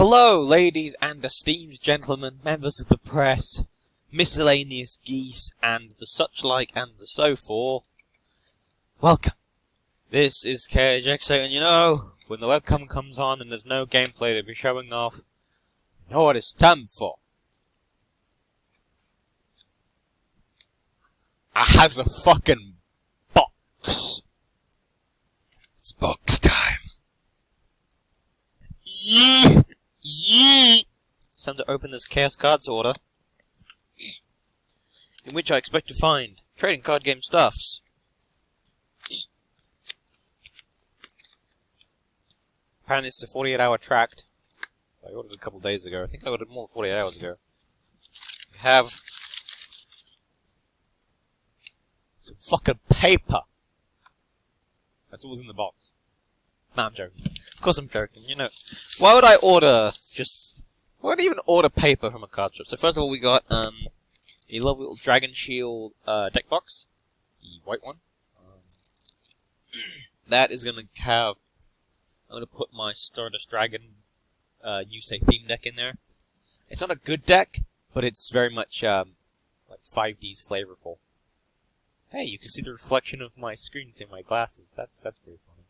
Hello, ladies and esteemed gentlemen, members of the press, miscellaneous geese, and the such like and the so forth. Welcome. This is KJXA, and you know, when the webcam comes on and there's no gameplay to be showing off, you know what it's time for. I has a fucking box. It's box time. Yeah. It's time to open this Chaoscards order, in which I expect to find trading card game stuffs. Apparently this is a 48-hour tract, so I ordered it a couple days ago. I think I ordered more than 48 hours ago. We have some fucking paper. That's what was in the box. Nah, I'm joking. Of course I'm joking, you know. Why would I even order paper from a card shop? So first of all, we got, a lovely little Dragon Shield, deck box. The white one. That is gonna have, I'm gonna put my Stardust Dragon, YuGiOh theme deck in there. It's not a good deck, but it's very much, like 5D's flavorful. Hey, you can see the reflection of my screen through my glasses. That's pretty funny.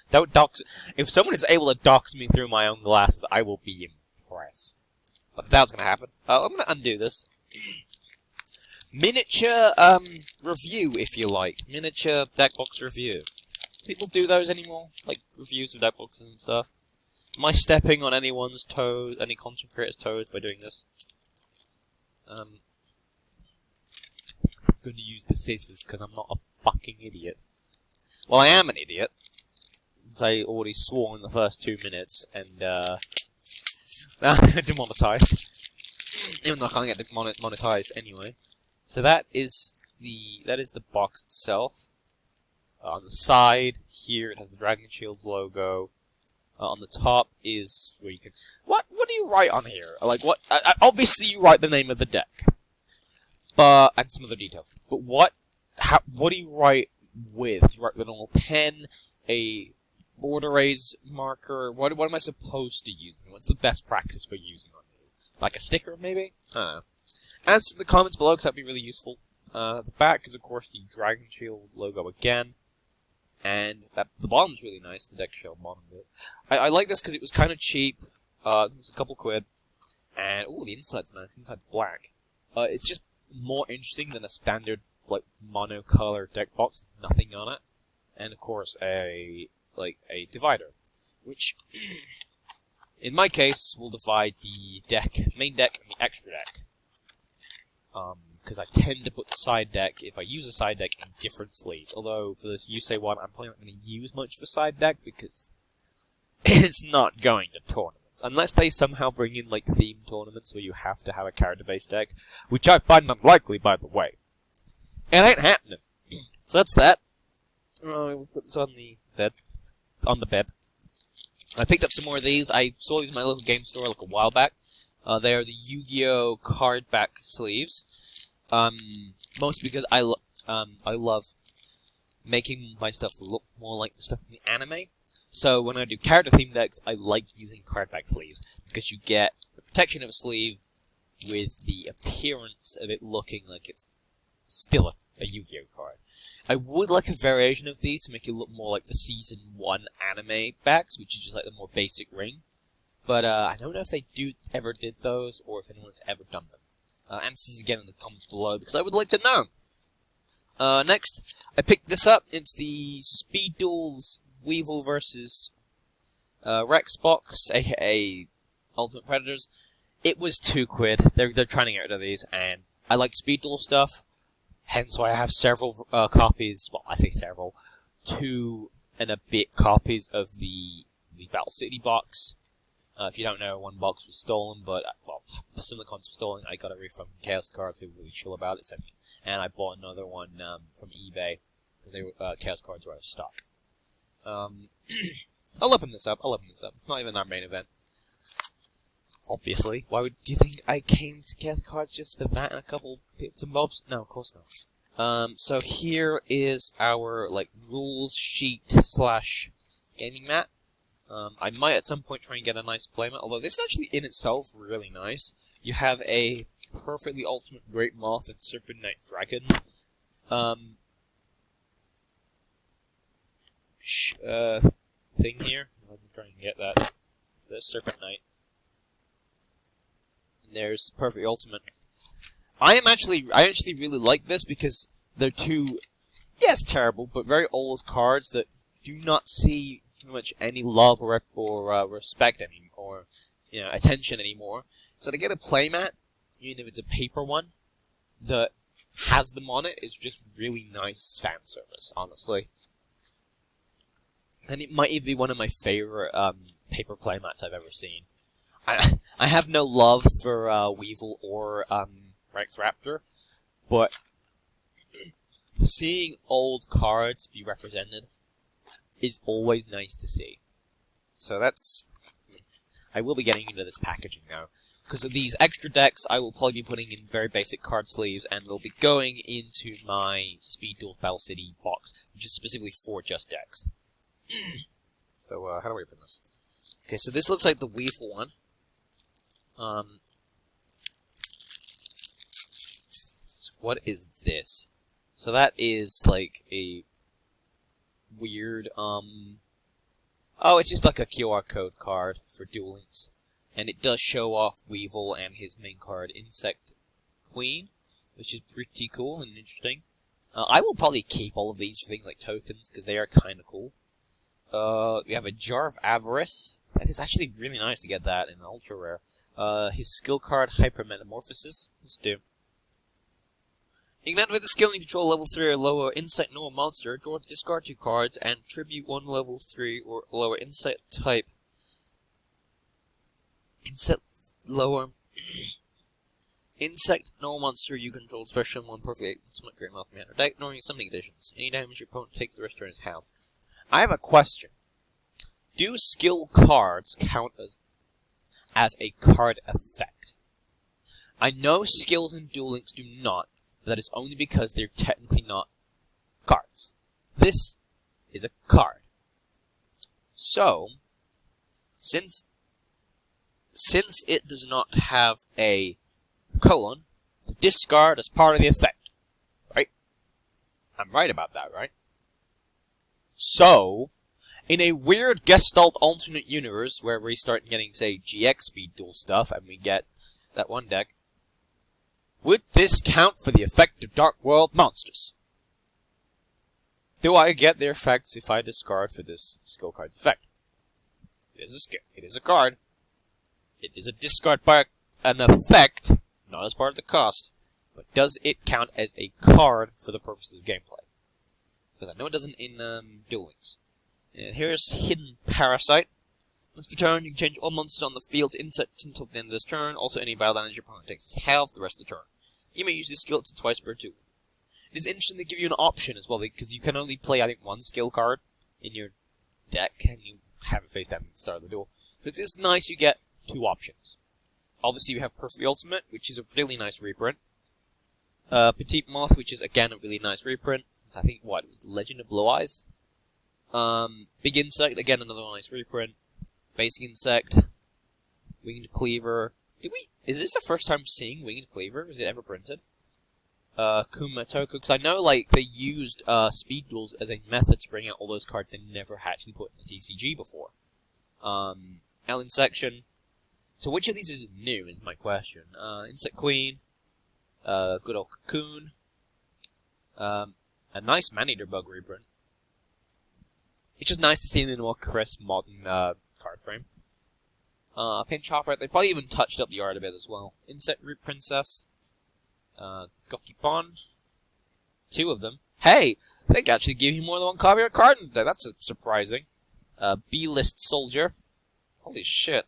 Don't dox. If someone is able to dox me through my own glasses, I will be impressed. But that's gonna happen. I'm gonna undo this. Miniature, review, if you like. Miniature deck box review. People do those anymore? Like, reviews of deck boxes and stuff. Am I stepping on anyone's toes, any content creator's toes by doing this? I'm gonna use the scissors, because I'm not a fucking idiot. Well, I am an idiot. Since I already swore in the first 2 minutes, and, demonetized. Even though I can't get monetized anyway. So that is the box itself. On the side, here, it has the Dragon Shield logo. On the top is where you can... What do you write on here? Like, what... obviously you write the name of the deck. And some other details. But what do you write with? You write with a normal pen, a border raise marker. What am I supposed to use? What's the best practice for using on these? Like a sticker, maybe? I don't know. Answer in the comments below, because that'd be really useful. The back is, of course, the Dragon Shield logo again. And the bottom's really nice, the deck shell bottom bit. I like this because it was kind of cheap. It was a couple quid. And, ooh, the inside's nice. The inside's black. It's just more interesting than a standard, like, monocolor deck box with nothing on it. And, of course, a divider. Which, in my case, will divide the main deck and the extra deck. Because I tend to put the side deck, if I use a side deck, in different sleeves. Although, for this YuGiOh one, I'm probably not going to use much for side deck, because it's not going to tournaments. Unless they somehow bring in, like, theme tournaments where you have to have a character-based deck. Which I find unlikely, by the way. It ain't happening. So that's that. We'll put this on the bed. I picked up some more of these. I saw these in my local game store, like, a while back. They are the YuGiOh card back sleeves. Mostly because I love making my stuff look more like the stuff in the anime. So when I do character-themed decks, I like using card back sleeves, because you get the protection of a sleeve with the appearance of it looking like it's still a YuGiOh card. I would like a variation of these to make it look more like the Season 1 anime backs, which is just like the more basic ring. But I don't know if they ever did those, or if anyone's ever done them. Answers again in the comments below, because I would like to know. Next, I picked this up. It's the Speed Duels Weevil vs. Rex box, aka Ultimate Predators. It was 2 quid. They're trying to get rid of these, and I like Speed Duel stuff. Hence why I have several copies. Well, I say several. 2 and a bit copies of the Battle City box. If you don't know, one box was stolen, but, well, some of the cards were stolen. I got a refund from Chaoscards. They were really chill about it. Sent me. And I bought another one from eBay, because Chaoscards were out of stock. I'll open this up. It's not even our main event. Obviously. Do you think I came to Chaoscards just for that and a couple bits and bobs? No, of course not. So here is our, like, rules sheet / gaming mat. I might at some point try and get a nice playmat, although this is actually in itself really nice. You have a perfectly ultimate Great Moth and Serpent Knight Dragon. Thing here. I'm trying to get that. There's Serpent Knight. And there's Perfect Ultimate. I actually really like this because they're two, yes, terrible, but very old cards that do not see pretty much any love or respect or attention anymore. So to get a playmat, even if it's a paper one, that has them on it is just really nice fan service, honestly. And it might even be one of my favorite paper playmats I've ever seen. I have no love for Weevil or Rex Raptor, but seeing old cards be represented is always nice to see. So I will be getting into this packaging now. Because of these extra decks, I will probably be putting in very basic card sleeves, and they'll be going into my Speed Duels Battle City box, which is specifically for just decks. So, how do I open this? Okay, so this looks like the Weevil one. So what is this? So that is, like, a weird, oh, it's just like a QR code card for Duel Links. And it does show off Weevil and his main card, Insect Queen, which is pretty cool and interesting. I will probably keep all of these for things like tokens, because they are kind of cool. We have a Jar of Avarice. It's actually really nice to get that in ultra rare. His skill card, Hypermetamorphosis. Let's do. You can activate the skill and you control level 3 or lower Insect normal monster. Draw, discard 2 cards, and tribute 1 level 3 or lower Insect type. Insect normal monster you control special 1 perfect ultimate Great Moth mana deck, ignoring summoning conditions. Any damage your opponent takes the rest turn is half. I have a question. Do skill cards count as a card effect? I know skills in Duel Links do not, but that is only because they're technically not cards. This is a card. So, since it does not have a colon, the discard is part of the effect. Right? I'm right about that, right? So, in a weird Gestalt alternate universe where we start getting, say, GX Speed Duel stuff, and we get that one deck, would this count for the effect of Dark World monsters? Do I get their effects if I discard for this skill card's effect? It is a skill. It is a card. It is a discard by an effect, not as part of the cost, but does it count as a card for the purposes of gameplay? Because I know it doesn't in Duel Links. And here's Hidden Parasite. Once per turn, you can change all monsters on the field to insect until the end of this turn. Also, any battle damage your opponent takes is half the rest of the turn. You may use this skill to twice per duel. It is interesting they give you an option as well, because you can only play, I think, one skill card in your deck, and you have it face down at the start of the duel. But it's nice you get 2 options. Obviously, you have Perfectly Ultimate, which is a really nice reprint. Petite Moth, which is, again, a really nice reprint, since I think, it was Legend of Blue Eyes? Big Insect, again, another nice reprint. Basic Insect. Winged Cleaver. Is this the first time seeing Winged Cleaver? Was it ever printed? Kumatoko, because I know, like, they used, Speed Duels as a method to bring out all those cards they never actually put in the TCG before. Alien Section. So which of these is new, is my question. Insect Queen. Good old Cocoon. A nice Maneater Bug reprint. It's just nice to see them in a more crisp, modern, card frame. Pinch Hopper, they probably even touched up the art a bit as well. Insect Root Princess. Gokipon. 2 of them. Hey! They actually give you more than 1 copy of a card in there. That's surprising. B-List Soldier. Holy shit.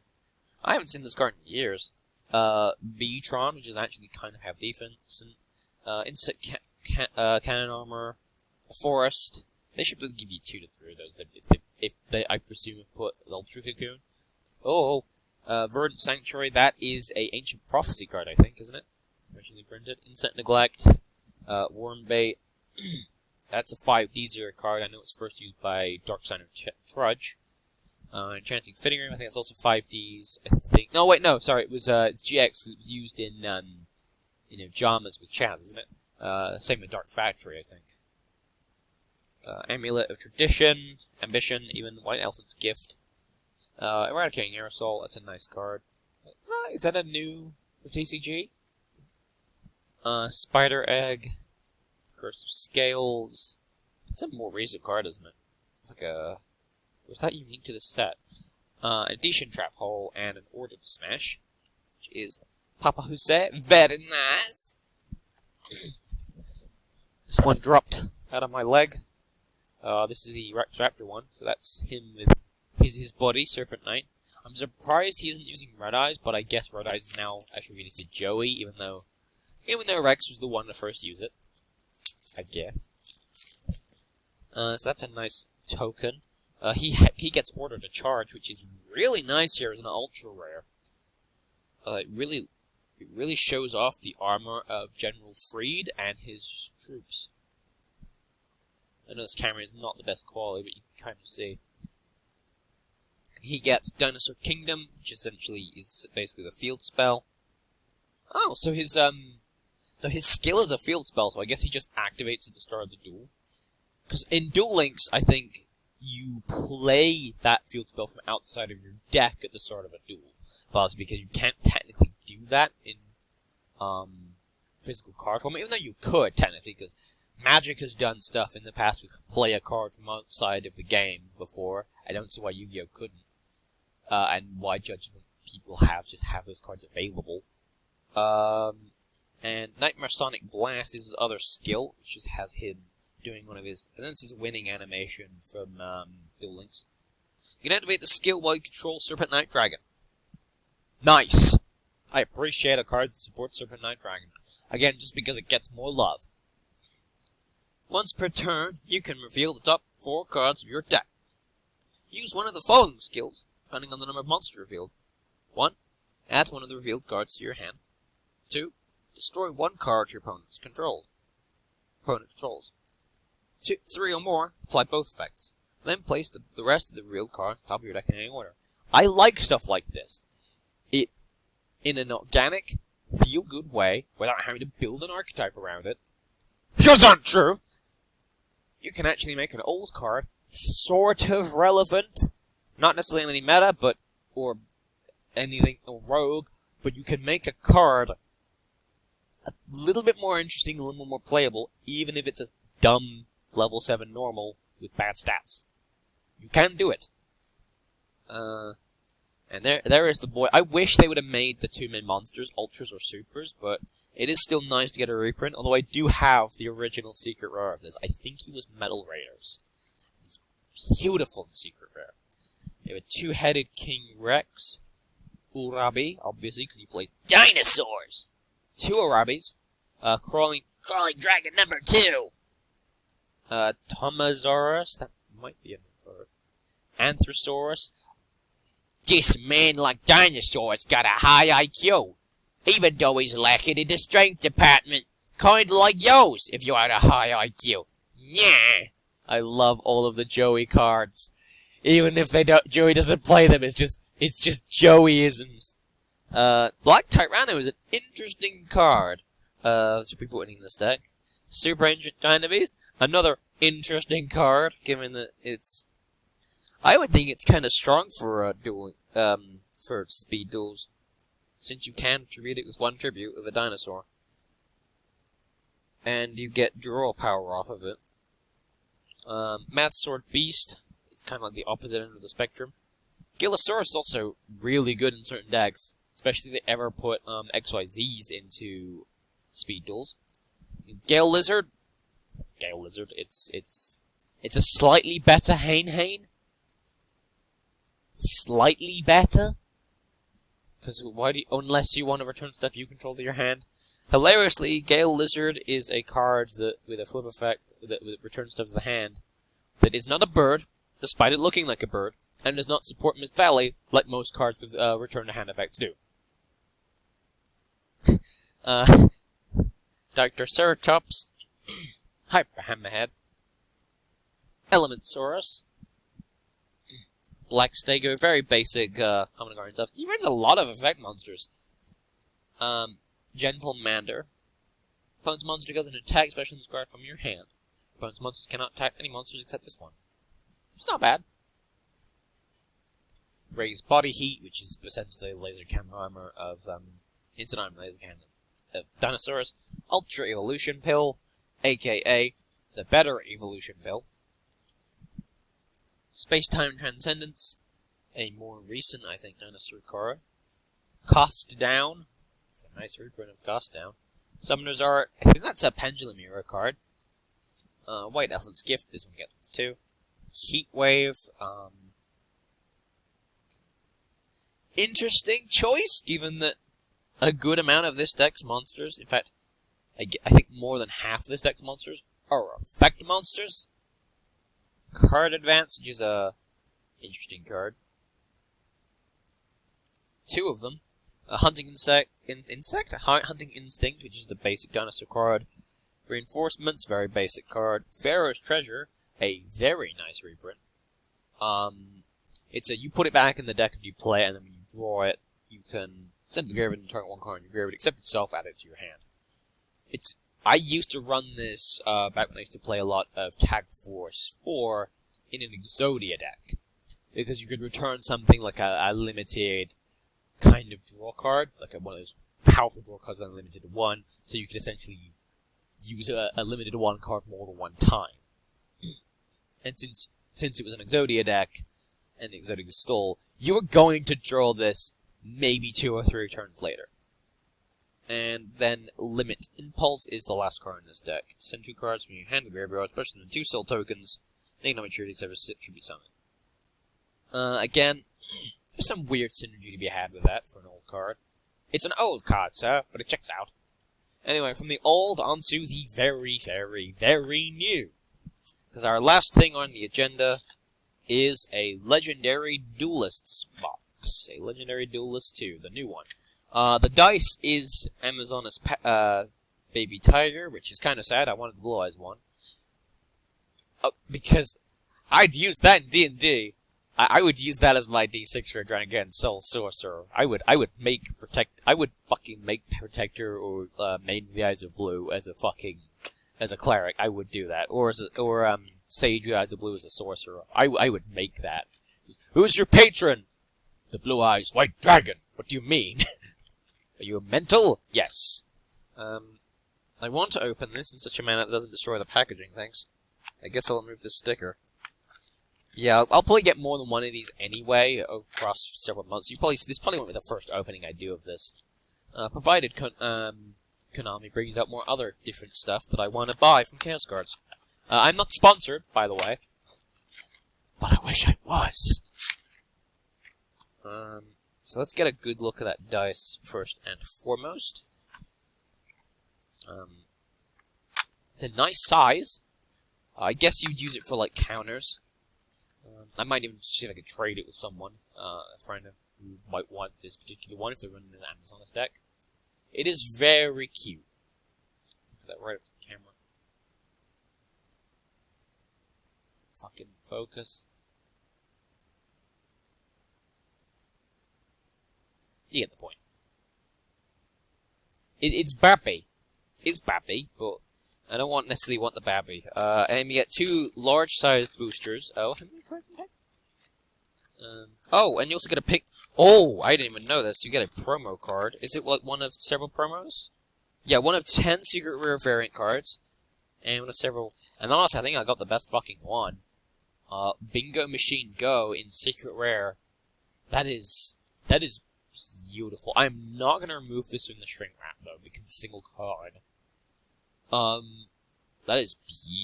I haven't seen this card in years. Beatron, which is actually kind of half defense. And, Insect Cannon Armor. A Forest. They should give you 2 to 3 of those if they I presume, have put the Ultra Cocoon. Oh, Verdant Sanctuary, that is a Ancient Prophecy card, I think, isn't it? Originally printed. Insect Neglect. Wormbait. That's a 5D0 card. I know it's first used by Dark Signer Trudge. Enchanting Fitting Room, I think that's also 5Ds, I think. No, wait, no, sorry, it's GX, it was used in, Jamas with Chaz, isn't it? Same with Dark Factory, I think. Amulet of Tradition, Ambition, even White Elephant's Gift. Eradicating Aerosol, that's a nice card. Is that a new for TCG? Spider Egg, Curse of Scales. It's a more recent card, isn't it? It's like a... Was that unique to the set? A Decent Trap Hole and an Order to Smash, which is Papa Jose. Very nice! This one dropped out of my leg. This is the Rex Raptor one, so that's him with his body, Serpent Knight. I'm surprised he isn't using Red Eyes, but I guess Red Eyes is now attributed to Joey, even though Rex was the one to first use it. I guess. So that's a nice token. He gets Order to Charge, which is really nice here as an ultra rare. It really shows off the armor of General Freed and his troops. I know this camera is not the best quality, but you can kind of see. He gets Dinosaur Kingdom, which essentially is basically the field spell. Oh, so his skill is a field spell, so I guess he just activates at the start of the duel. Because in Duel Links, I think you play that field spell from outside of your deck at the start of a duel. But because you can't technically do that in physical card form, even though you could technically, because Magic has done stuff in the past with play a card from outside of the game before. I don't see why YuGiOh couldn't. And why Judgment people have those cards available. And Nightmare Sonic Blast is his other skill, which just has him doing one of his... And this is a winning animation from Duel Links. You can activate the skill while you control Serpent Knight Dragon. Nice! I appreciate a card that supports Serpent Knight Dragon. Again, just because it gets more love. Once per turn, you can reveal the top 4 cards of your deck. Use one of the following skills, depending on the number of monsters revealed. 1. Add one of the revealed cards to your hand. 2. Destroy one card your opponent controls. 2, 3 or more, apply both effects. Then place the rest of the revealed cards on top of your deck in any order. I like stuff like this. It, in an organic, feel-good way, without having to build an archetype around it. Because that's true! You can actually make an old card sort of relevant. Not necessarily in any meta, or anything, or rogue, but you can make a card a little bit more interesting, a little more playable, even if it's a dumb level 7 normal with bad stats. You can do it. And there is the boy. I wish they would have made the 2 main monsters Ultras or Supers, but it is still nice to get a reprint, although I do have the original Secret Rare of this. I think he was Metal Raiders. He's beautiful in Secret Rare. We have a 2-headed King Rex. Urabi, obviously, because he plays dinosaurs. 2 Urabis. Crawling Dragon number 2. Tomasaurus, that might be a new card. Anthrosaurus. This man, like dinosaurs, got a high IQ. Even though he's lacking in the strength department. Kinda like yours, if you had a high IQ. Yeah. I love all of the Joey cards. Even if Joey doesn't play them, it's just Joeyisms. Black Tyranno is an interesting card. To be putting in this deck. Super Ancient Dynabeast, another interesting card, given that it's... I would think it's kind of strong for for speed duels, since you can tribute it with 1 tribute of a dinosaur. And you get draw power off of it. Mad Sword Beast, it's kind of like the opposite end of the spectrum. Gilosaurus is also really good in certain decks, especially if they ever put XYZs into speed duels. Gale Lizard, it's a slightly better Hane. Slightly better? Because unless you want to return stuff you control to your hand. Hilariously, Gale Lizard is a card that, with a flip effect, that returns stuff to the hand, that is not a bird, despite it looking like a bird, and does not support Mist Valley, like most cards with return to hand effects do. Dr. Ceratops, Hyper Hammerhead, Elementsaurus, Black Stegger, very basic common guard and stuff. He runs a lot of effect monsters. Gentle Mander. Opponent's monster does an attack special in this card from your hand. Opponent's monsters cannot attack any monsters except this one. It's not bad. Raised Body Heat, which is essentially the laser cannon armor of instant armor laser cannon of dinosaurs. Ultra Evolution Pill, aka the better evolution pill. Space-Time Transcendence, a more recent, I think, dinosaur card. Cost Down, it's a nice reprint of Cost Down. Summoner's Art, I think that's a Pendulum Era card. White Elephant's Gift, this one gets 2. Heat Wave, interesting choice, given that a good amount of this deck's monsters, in fact, I think more than half of this deck's monsters, are effect monsters. Card Advance, which is a interesting card. 2 of them. Hunting Hunting Instinct, which is the basic dinosaur card. Reinforcements, very basic card. Pharaoh's Treasure, a very nice reprint. It's a, you put it back in the deck and you play it, and then when you draw it, you can send it to the graveyard and target one card in your graveyard, except itself, add it to your hand. I used to run this back when I used to play a lot of Tag Force 4 in an Exodia deck, because you could return something like a limited kind of draw card, like one of those powerful draw cards that are limited to 1, so you could essentially use a limited 1 card more than 1 time. And since it was an Exodia deck, and the Exodia stole, you were going to draw this maybe 2 or 3 turns later. And then Limit Impulse is the last card in this deck. Send 2 cards from your hand to the graveyard, special them 2 soul tokens, they no maturity service should be summoned. Again, there's some weird synergy to be had with that for an old card. It's an old card, sir, but it checks out. Anyway, from the old onto the very, very, very new. Because our last thing on the agenda is a Legendary Duelists box. A Legendary Duelist 2, the new one. The dice is Amazoness Baby Tiger, which is kind of sad. I wanted the Blue Eyes one. Because I'd use that in D&D. I would use that as my D6 for trying again, Soul Sorcerer. I would fucking make Protector or Maiden of the Eyes of Blue as a cleric. I would do that. Or Sage of the Eyes of Blue as a sorcerer. I would make that. Who's your patron? The Blue Eyes White Dragon. What do you mean? Are you mental? Yes. I want to open this in such a manner that doesn't destroy the packaging, thanks. I guess I'll remove this sticker. Yeah, I'll probably get more than one of these anyway, across several months. This probably won't be the first opening I do of this. Provided Konami brings out more other different stuff that I want to buy from Chaoscards. I'm not sponsored, by the way. But I wish I was. So let's get a good look at that dice first and foremost. It's a nice size. I guess you'd use it for, like, counters. I might even see if I could trade it with someone, a friend who might want this particular one if they're running an Amazoness deck. It is very cute. Put that right up to the camera. Fucking focus. You get the point. It's Babby. It's Babby, but I don't necessarily want the Babby. And you get 2 large-sized boosters. Oh, how many cards in the pack? Oh, and you also get a pick. Oh, I didn't even know this. You get a promo card. Is it like one of several promos? Yeah, one of 10 secret rare variant cards. And one of several. And honestly, I think I got the best fucking one. Bingo Machine Go in secret rare. That is beautiful. I'm not gonna remove this from the shrink wrap though, because it's a single card. That is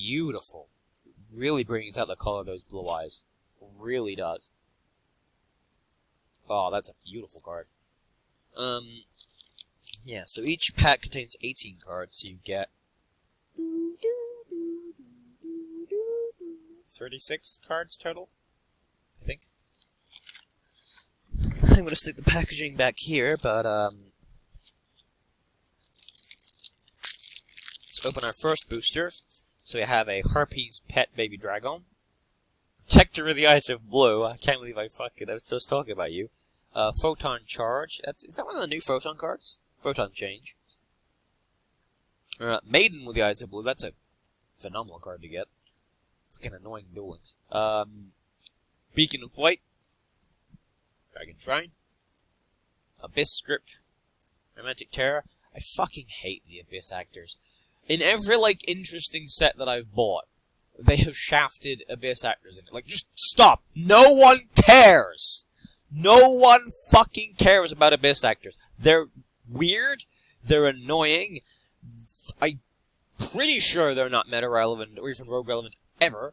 beautiful. It really brings out the color of those blue eyes. It really does. Oh, that's a beautiful card. Yeah, so each pack contains 18 cards, so you get 36 cards total, I think. I'm going to stick the packaging back here, but, let's open our first booster. So we have a Harpy's Pet Baby Dragon. Protector of the Eyes of Blue. I can't believe I was just talking about you. Photon Charge. Is that one of the new Photon cards? Photon Change. Maiden with the Eyes of Blue. That's a phenomenal card to get. Fucking annoying Duel Links. Beacon of White. Dragon Shrine. Abyss Script. Romantic Terror. I fucking hate the Abyss actors. In every, like, interesting set that I've bought, they have shafted Abyss actors in it. Like, just stop! No one cares! No one fucking cares about Abyss actors. They're weird, they're annoying, I'm pretty sure they're not meta relevant, or even rogue relevant, ever.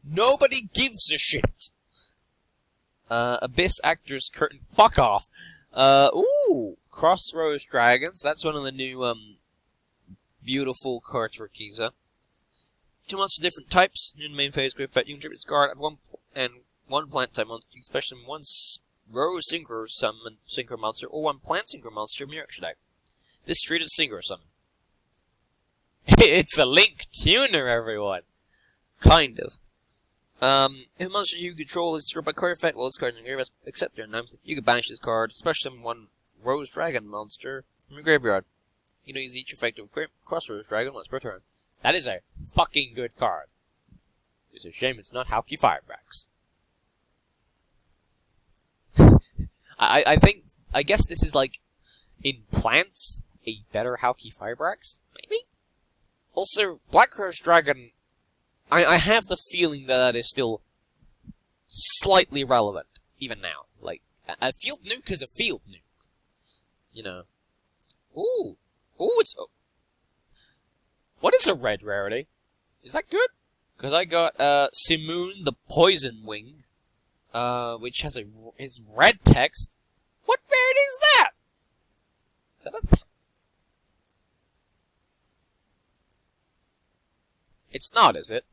Nobody gives a shit! Abyss actors curtain, fuck off! Ooh! Crossroads Dragons, that's one of the new, beautiful cards for Kiza. 2 monsters of different types. In the main phase, great effect. You can trip its card and one plant type monster. You can special summon one rose synchro monster or one plant synchro monster from your extra deck. This street is synchro summon. It's a Link tuner, everyone. Kind of. If a monster you control is destroyed by card effect, well, this card in your graveyard, except your names, you can banish this card, special summon one rose dragon monster from your graveyard. You know, use each effect of Crossroads Dragon once per turn. That is a fucking good card. It's a shame it's not Halki Firebrax. I guess this is like, in plants, a better Halki Firebrax? Maybe? Also, Black Rose Dragon, I have the feeling that is still slightly relevant, even now. Like, a field nuke is a field nuke. You know. Ooh. Ooh, what is a red rarity? Is that good? Because I got, Simoon the Poison Wing, which has his red text. What rarity is that? Is that a thing? It's not, is it?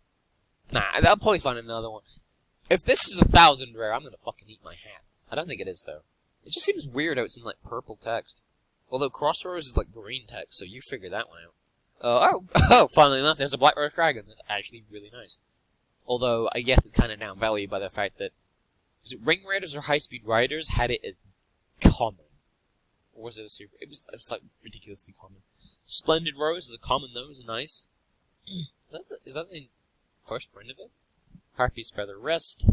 Nah, I'll probably find another one. If this is 1,000 rare, I'm gonna fucking eat my hat. I don't think it is, though. It just seems weird how it's in, like, purple text. Although Crossroads is like green text, so you figure that one out. Funnily enough, there's a Black Rose Dragon. That's actually really nice. Although, I guess it's kind of downvalued by the fact that... Was it Ring Raiders or High Speed Riders had it as common? Or was it a super... It was like ridiculously common. Splendid Rose is a common though, is nice. Is that the first print of it? Harpy's Feather Rest.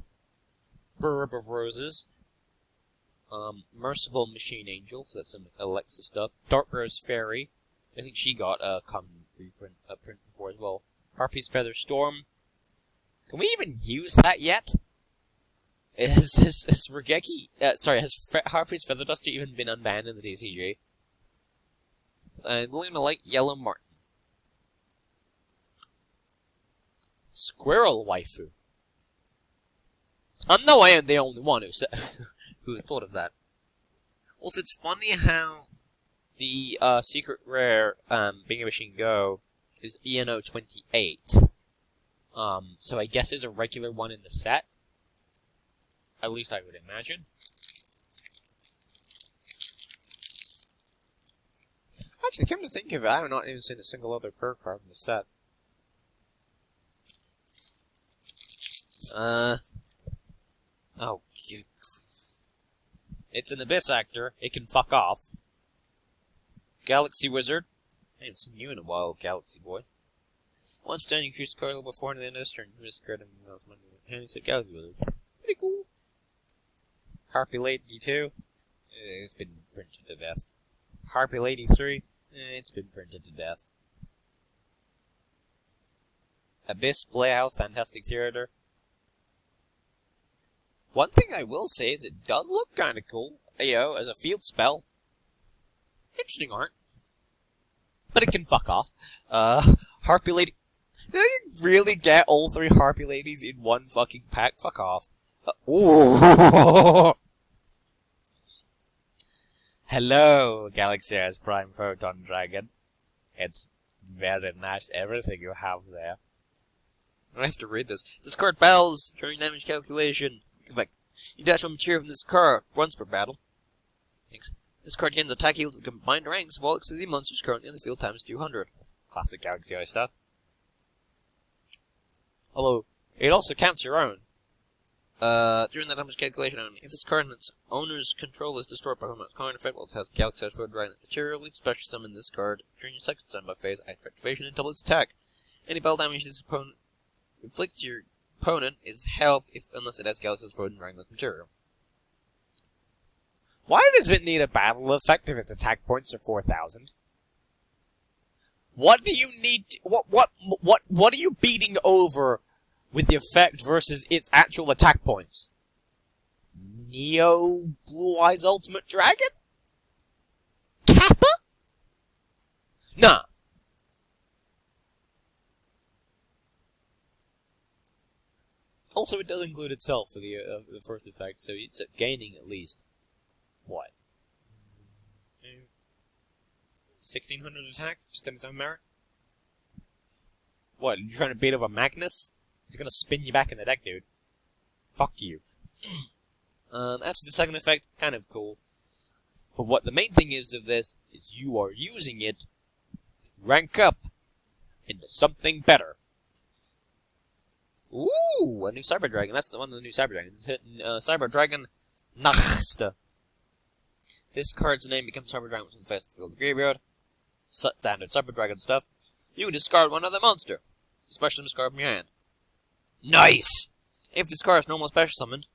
Burb of Roses. Merciful Machine Angel, so that's some Alexa stuff. Dark Rose Fairy, I think she got a common print before as well. Harpy's Feather Storm. Can we even use that yet? Has Regeki, Harpy's Feather Duster even been unbanned in the TCG? And Luna Light Yellow Martin. Squirrel Waifu. I know I am the only one who thought of that. Also, it's funny how the secret rare Bing Machine Go is ENO 28. So I guess there's a regular one in the set. At least I would imagine. Actually, come to think of it, I have not even seen a single other card in the set. Oh, it's an Abyss actor. It can fuck off. Galaxy Wizard. I haven't seen you in a while, Galaxy Boy. Once per turn, you increase the card level before the end of this turn. You risk credit and money. And he said Galaxy Wizard. Pretty cool. Harpy Lady 2. It's been printed to death. Harpy Lady 3. It's been printed to death. Abyss Playhouse Fantastic Theater. One thing I will say is it does look kind of cool, as a field spell. Interesting art. But it can fuck off. Harpy Lady... Did I really get all 3 Harpy Ladies in one fucking pack? Fuck off. Ooh. Hello, Galaxy Eyes Prime Photon Dragon. It's very nice everything you have there. I have to read this. This card battles during damage calculation. You dash one material from this card once per battle. Thanks. This card gains attack equal to the combined ranks of all XYZ monsters currently in the field times 200. Classic Galaxy Eye stuff. Although, It also counts your own. During that damage calculation only. If this card and its owner's control is destroyed by Homeland's card effect, while it has Chaoscards for dragon material, you special summon this card during your second standby phase, activation, and double its attack. Any battle damage this opponent inflicts to your opponent is held unless it has Chaoscards for dragon material. Why does it need a battle effect if its attack points are 4,000? What do you need to, what are you beating over with the effect versus its actual attack points? Neo Blue Eyes Ultimate Dragon? Kappa? Nah. Also, it does include itself for the first effect, so it's gaining at least, what? 1600 attack? Just in its own merit? What, are you trying to beat over Magnus? He's gonna spin you back in the deck, dude. Fuck you. As for the second effect, kind of cool. But what the main thing is of this, is you are using it to rank up into something better. Ooh, a new Cyber Dragon. That's one of the new Cyber Dragons. It's hitting Cyber Dragon Nachsta. This card's name becomes Cyber Dragon from the Festival of the Graveyard. Standard Cyber Dragon stuff. You can discard one other monster. Special discard from your hand. Nice! If this card is normal special summoned,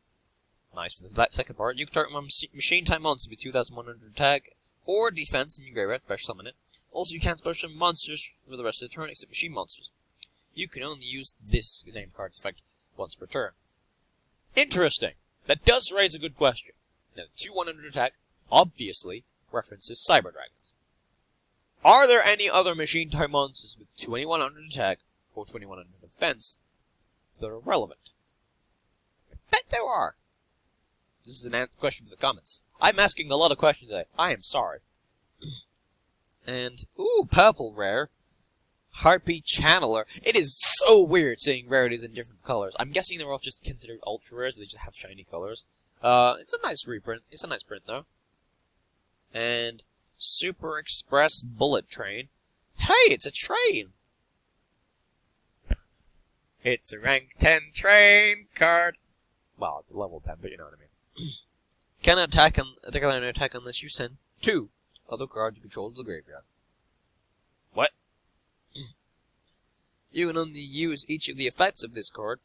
nice for the second part, you can target one machine type monster with 2,100 attack or defense in your graveyard, special summon it. Also, you can't special summon monsters for the rest of the turn except machine monsters. You can only use this named card's effect once per turn. Interesting. That does raise a good question. Now, the 2,100 attack obviously references Cyber Dragons. Are there any other machine type monsters with 2,100 attack or 2,100 defense that are relevant? I bet there are. This is an question for the comments. I'm asking a lot of questions today. I am sorry. And, ooh, purple rare. Harpy Channeler. It is so weird seeing rarities in different colors. I'm guessing they're all just considered ultra rares, they just have shiny colors. It's a nice reprint. It's a nice print, though. And Super Express Bullet Train. Hey, it's a train! It's a rank 10 train card. Well, it's a level 10, but you know what I mean. Cannot declare an attack unless you send 2 other cards you control to the graveyard. What? You can only use each of the effects of this card,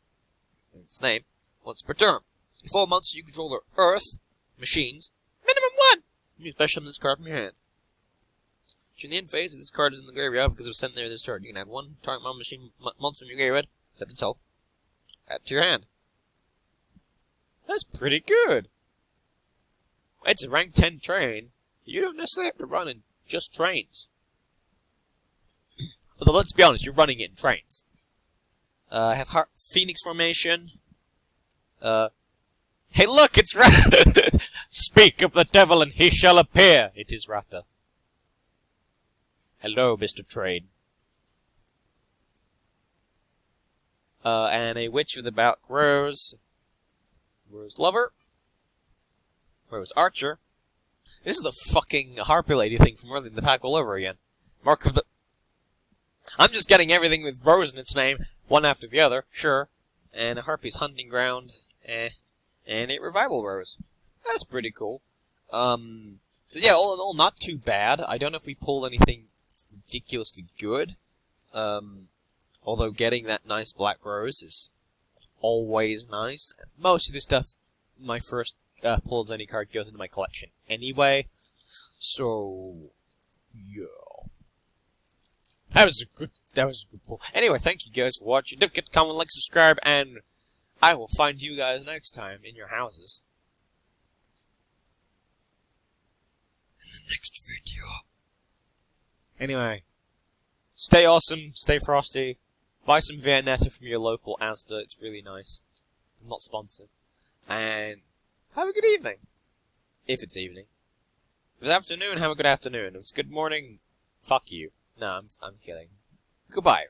its name, once per turn. If all monsters you control are Earth, machines, minimum 1! You special summon this card from your hand. During the end phase, if this card is in the graveyard because it was sent there this turn, you can add 1 target machine monster in your graveyard, except itself. Add it to your hand. That's pretty good. It's a rank 10 train. You don't necessarily have to run in just trains. Although, let's be honest, you're running it in trains. I have Phoenix Formation. Hey, look, it's Rata! Speak of the devil and he shall appear. It is Rata. Hello, Mr. Train. And a Witch of the Back Rose. Rose Lover. Rose Archer. This is the fucking Harpy Lady thing from earlier in the pack all over again. Mark of the... I'm just getting everything with Rose in its name, one after the other, sure. And a Harpy's Hunting Ground, and a Revival Rose. That's pretty cool. So yeah, all in all, not too bad. I don't know if we pulled anything ridiculously good. Although getting that nice Black Rose is always nice. Most of the stuff, my first pulls any card goes into my collection anyway. So, yeah. That was a good pull. Anyway, thank you guys for watching. Don't forget to comment, like, subscribe, and I will find you guys next time in your houses. In the next video. Anyway, stay awesome, stay frosty, buy some Viennetta from your local Asda, it's really nice. I'm not sponsored. And have a good evening. If it's evening. If it's afternoon, have a good afternoon. If it's good morning, fuck you. No, I'm kidding. Goodbye.